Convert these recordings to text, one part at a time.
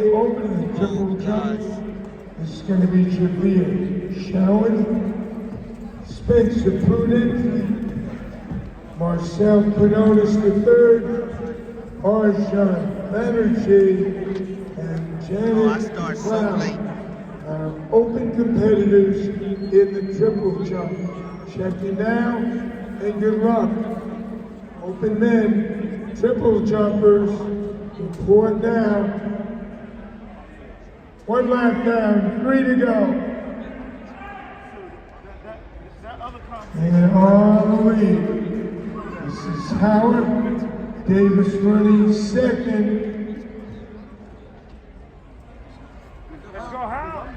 Open the triple jump. This is going to be Javier Showen, Spencer Prudent, Marcel Quinones III, Arjan Banerjee, and Janet Cloud. Open competitors in the triple jump. Check you now and good luck. Open men, triple jumpers, report now. One lap down, 3 to go. And on the lead, this is Howard Davis running second. Let's go, Howard.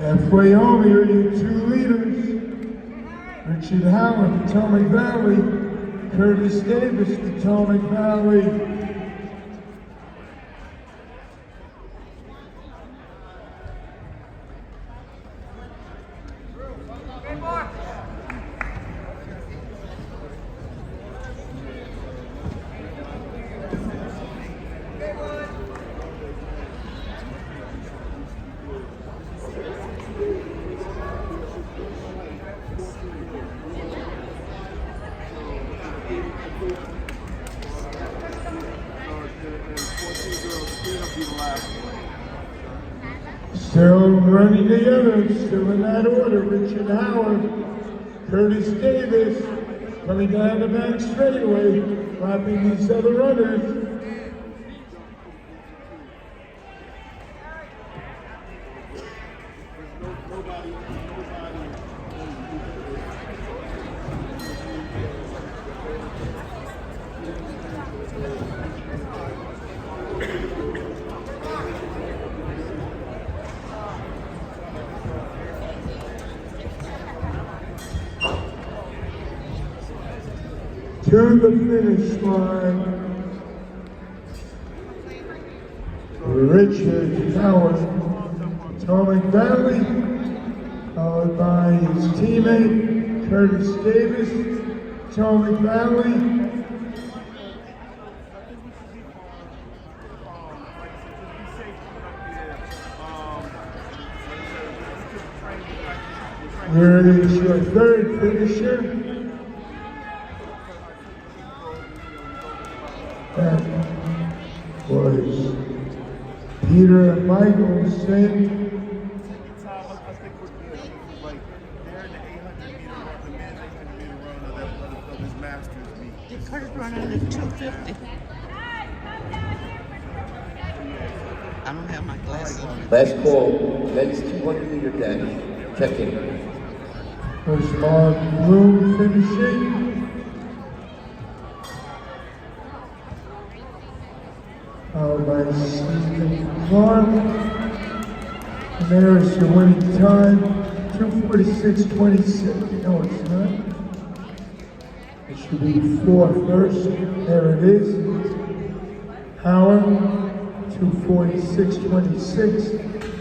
Halfway home, here are your two leaders. Richard Howard, Potomac Valley. Curtis Davis, Potomac Valley. Still running together, still in that order. Richard Howard, Curtis Davis, coming down the back straightaway, lapping these other runners. To the finish line, Richard Howard, Potomac Valley, followed by his teammate, Curtis Davis, Potomac Valley. Here is your third finisher. That was Peter Michelson. Did Curtis run under 250? I don't have my glasses on. Last call, men's 200-meter dash. Check in. Was Mark Bloom finishing. By Stephen Clark. And there is your winning time, 2:46.26. No, it's not. It should be 4 first. There it is. Howard, 2:46.26.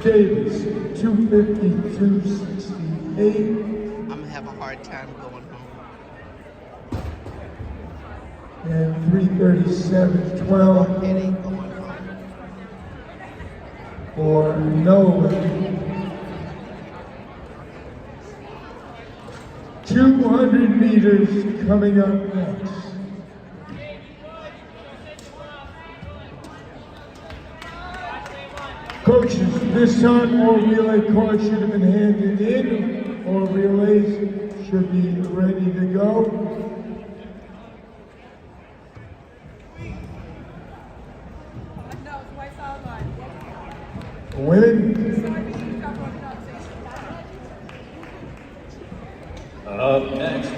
Davis, 2:52.68. I'm gonna have a hard time going home. And 3:37.12. It ain't going home. For Nolan. 200 meters coming up next. Coaches, this time all relay cards should have been handed in. All relays should be ready to go. Women. Up next.